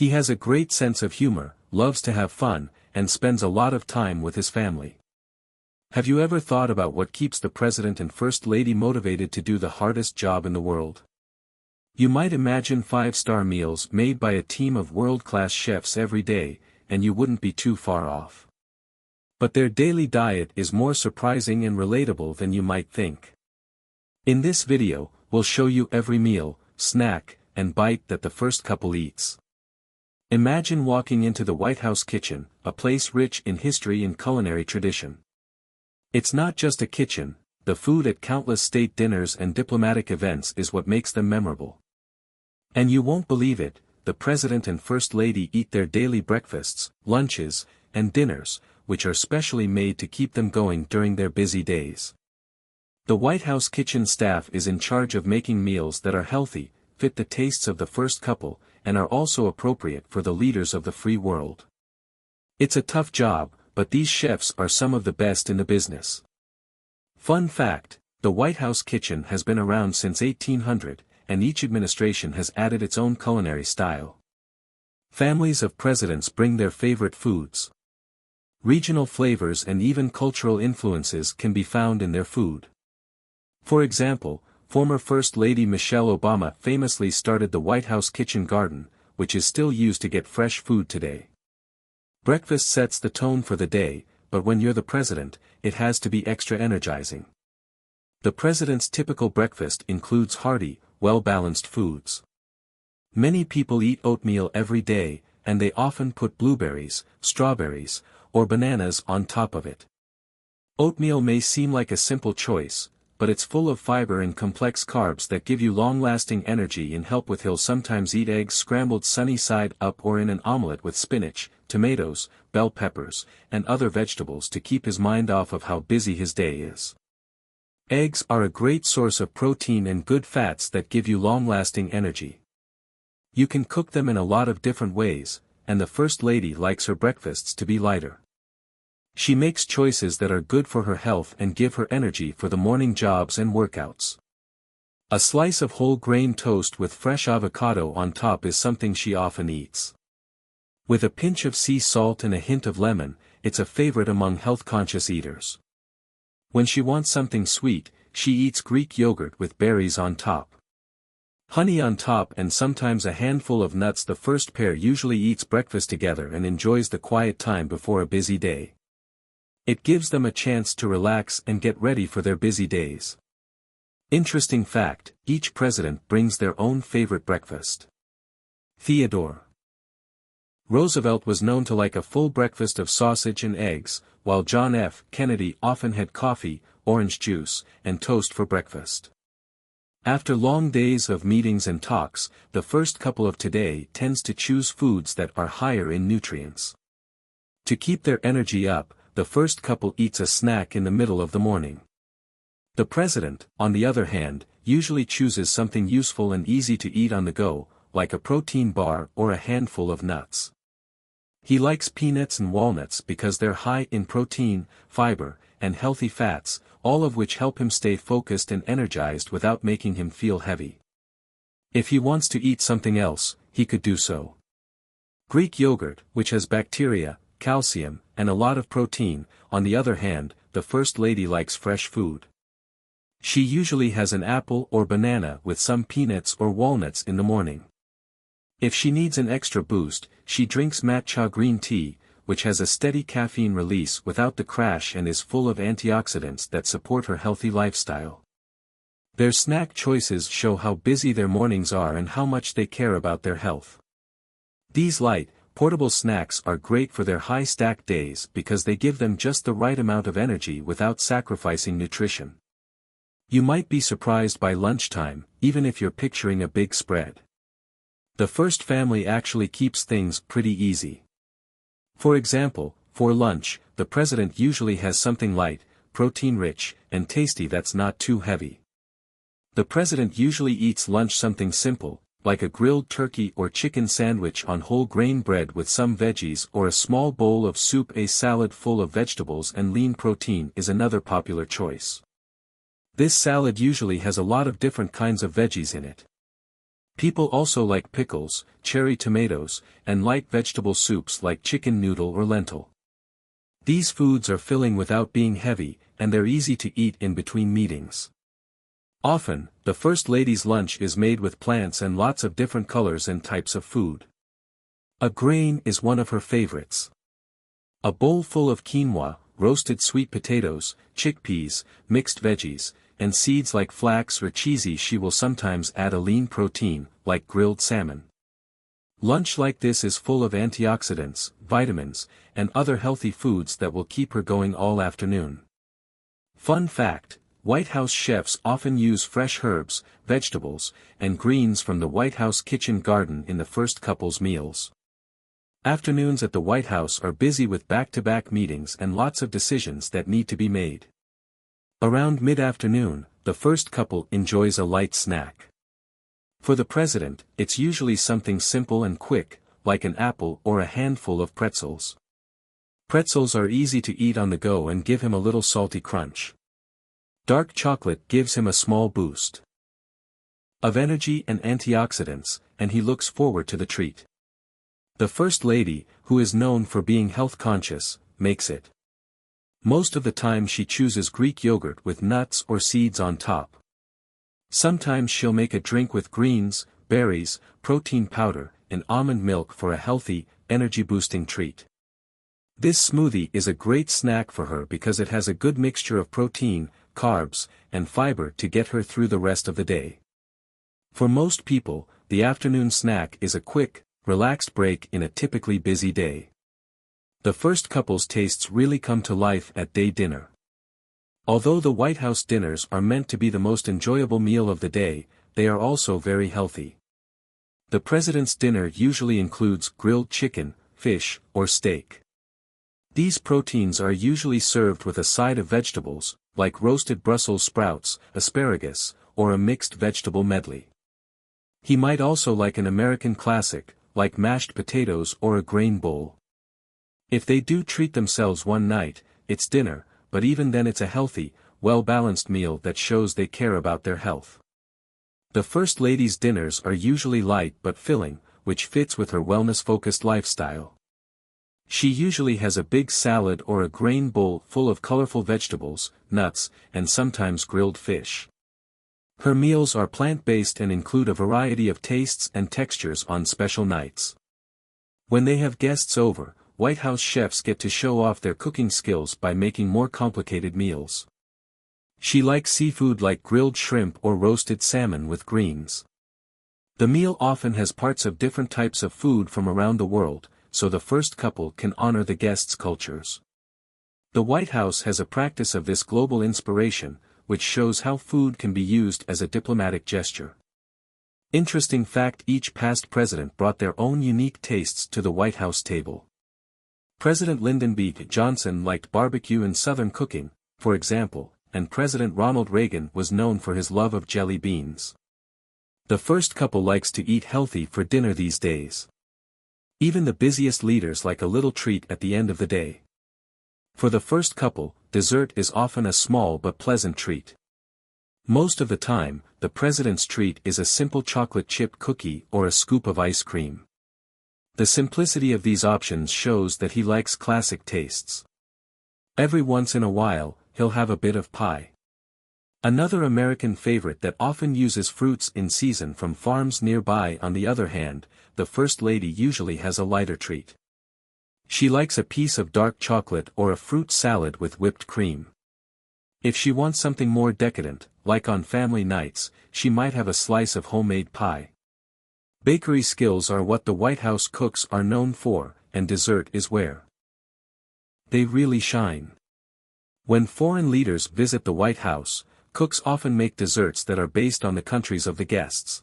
He has a great sense of humor, loves to have fun, and spends a lot of time with his family. Have you ever thought about what keeps the President and First Lady motivated to do the hardest job in the world? You might imagine five-star meals made by a team of world-class chefs every day, and you wouldn't be too far off. But their daily diet is more surprising and relatable than you might think. In this video, we'll show you every meal, snack, and bite that the first couple eats. Imagine walking into the White House kitchen, a place rich in history and culinary tradition. It's not just a kitchen, the food at countless state dinners and diplomatic events is what makes them memorable. And you won't believe it, the President and First Lady eat their daily breakfasts, lunches, and dinners, which are specially made to keep them going during their busy days. The White House kitchen staff is in charge of making meals that are healthy, fit the tastes of the first couple, and are also appropriate for the leaders of the free world. It's a tough job, but these chefs are some of the best in the business. Fun fact, the White House kitchen has been around since 1800, and each administration has added its own culinary style. Families of presidents bring their favorite foods. Regional flavors and even cultural influences can be found in their food. For example, former First Lady Michelle Obama famously started the White House kitchen garden, which is still used to get fresh food today. Breakfast sets the tone for the day, but when you're the president, it has to be extra energizing. The president's typical breakfast includes hearty, well-balanced foods. Many people eat oatmeal every day, and they often put blueberries, strawberries, or bananas on top of it. Oatmeal may seem like a simple choice, but it's full of fiber and complex carbs that give you long-lasting energy and help with. He'll sometimes eat eggs scrambled sunny side up or in an omelette with spinach, tomatoes, bell peppers, and other vegetables to keep his mind off of how busy his day is. Eggs are a great source of protein and good fats that give you long-lasting energy. You can cook them in a lot of different ways, and the First Lady likes her breakfasts to be lighter. She makes choices that are good for her health and give her energy for the morning jobs and workouts. A slice of whole grain toast with fresh avocado on top is something she often eats. With a pinch of sea salt and a hint of lemon, it's a favorite among health-conscious eaters. When she wants something sweet, she eats Greek yogurt with berries on top. Honey on top and sometimes a handful of nuts. The first pair usually eats breakfast together and enjoys the quiet time before a busy day. It gives them a chance to relax and get ready for their busy days. Interesting fact, each president brings their own favorite breakfast. Theodore Roosevelt was known to like a full breakfast of sausage and eggs, while John F. Kennedy often had coffee, orange juice, and toast for breakfast. After long days of meetings and talks, the first couple of today tends to choose foods that are higher in nutrients. To keep their energy up, the first couple eats a snack in the middle of the morning. The president, on the other hand, usually chooses something useful and easy to eat on the go, like a protein bar or a handful of nuts. He likes peanuts and walnuts because they're high in protein, fiber, and healthy fats, all of which help him stay focused and energized without making him feel heavy. If he wants to eat something else, he could do so. Greek yogurt, which has bacteria, calcium, and a lot of protein. On the other hand, the First Lady likes fresh food. She usually has an apple or banana with some peanuts or walnuts in the morning. If she needs an extra boost, she drinks matcha green tea, which has a steady caffeine release without the crash and is full of antioxidants that support her healthy lifestyle. Their snack choices show how busy their mornings are and how much they care about their health. These light, portable snacks are great for their high-stack days because they give them just the right amount of energy without sacrificing nutrition. You might be surprised by lunchtime, even if you're picturing a big spread. The first family actually keeps things pretty easy. For example, for lunch, the president usually has something light, protein-rich, and tasty that's not too heavy. The president usually eats lunch something simple, like a grilled turkey or chicken sandwich on whole grain bread with some veggies or a small bowl of soup. A salad full of vegetables and lean protein is another popular choice. This salad usually has a lot of different kinds of veggies in it. People also like pickles, cherry tomatoes, and light vegetable soups like chicken noodle or lentil. These foods are filling without being heavy, and they're easy to eat in between meetings. Often, the First Lady's lunch is made with plants and lots of different colors and types of food. A grain is one of her favorites. A bowl full of quinoa, roasted sweet potatoes, chickpeas, mixed veggies, and seeds like flax or cheesy. She will sometimes add a lean protein, like grilled salmon. Lunch like this is full of antioxidants, vitamins, and other healthy foods that will keep her going all afternoon. Fun fact: White House chefs often use fresh herbs, vegetables, and greens from the White House kitchen garden in the first couple's meals. Afternoons at the White House are busy with back-to-back meetings and lots of decisions that need to be made. Around mid-afternoon, the first couple enjoys a light snack. For the president, it's usually something simple and quick, like an apple or a handful of pretzels. Pretzels are easy to eat on the go and give him a little salty crunch. Dark chocolate gives him a small boost of energy and antioxidants, and he looks forward to the treat. The First Lady, who is known for being health-conscious, makes it. Most of the time she chooses Greek yogurt with nuts or seeds on top. Sometimes she'll make a drink with greens, berries, protein powder, and almond milk for a healthy, energy-boosting treat. This smoothie is a great snack for her because it has a good mixture of protein, carbs, and fiber to get her through the rest of the day. For most people, the afternoon snack is a quick, relaxed break in a typically busy day. The first couple's tastes really come to life at day dinner. Although the White House dinners are meant to be the most enjoyable meal of the day, they are also very healthy. The president's dinner usually includes grilled chicken, fish, or steak. These proteins are usually served with a side of vegetables, like roasted Brussels sprouts, asparagus, or a mixed vegetable medley. He might also like an American classic, like mashed potatoes or a grain bowl. If they do treat themselves one night, it's dinner, but even then it's a healthy, well-balanced meal that shows they care about their health. The First Lady's dinners are usually light but filling, which fits with her wellness-focused lifestyle. She usually has a big salad or a grain bowl full of colorful vegetables, nuts, and sometimes grilled fish. Her meals are plant-based and include a variety of tastes and textures on special nights. When they have guests over, White House chefs get to show off their cooking skills by making more complicated meals. She likes seafood like grilled shrimp or roasted salmon with greens. The meal often has parts of different types of food from around the world, so the first couple can honor the guests' cultures. The White House has a practice of this global inspiration, which shows how food can be used as a diplomatic gesture. Interesting fact: each past president brought their own unique tastes to the White House table. President Lyndon B. Johnson liked barbecue and Southern cooking, for example, and President Ronald Reagan was known for his love of jelly beans. The first couple likes to eat healthy for dinner these days. Even the busiest leaders like a little treat at the end of the day. For the first couple, dessert is often a small but pleasant treat. Most of the time, the president's treat is a simple chocolate chip cookie or a scoop of ice cream. The simplicity of these options shows that he likes classic tastes. Every once in a while, he'll have a bit of pie. Another American favorite that often uses fruits in season from farms nearby. On the other hand, the First Lady usually has a lighter treat. She likes a piece of dark chocolate or a fruit salad with whipped cream. If she wants something more decadent, like on family nights, she might have a slice of homemade pie. Bakery skills are what the White House cooks are known for, and dessert is where they really shine. When foreign leaders visit the White House, cooks often make desserts that are based on the countries of the guests.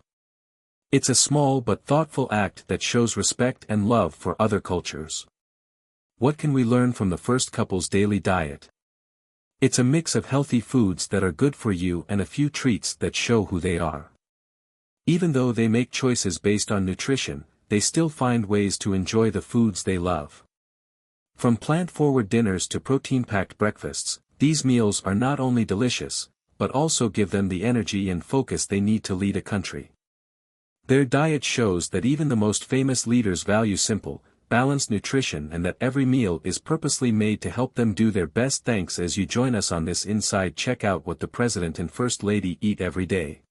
It's a small but thoughtful act that shows respect and love for other cultures. What can we learn from the first couple's daily diet? It's a mix of healthy foods that are good for you and a few treats that show who they are. Even though they make choices based on nutrition, they still find ways to enjoy the foods they love. From plant-forward dinners to protein-packed breakfasts, these meals are not only delicious, but also give them the energy and focus they need to lead a country. Their diet shows that even the most famous leaders value simple, balanced nutrition and that every meal is purposely made to help them do their best. Thanks as you join us on this inside. Check out what the President and First Lady eat every day.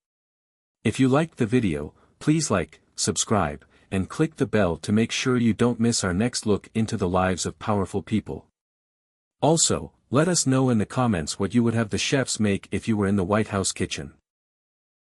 If you liked the video, please like, subscribe, and click the bell to make sure you don't miss our next look into the lives of powerful people. Also, let us know in the comments what you would have the chefs make if you were in the White House kitchen.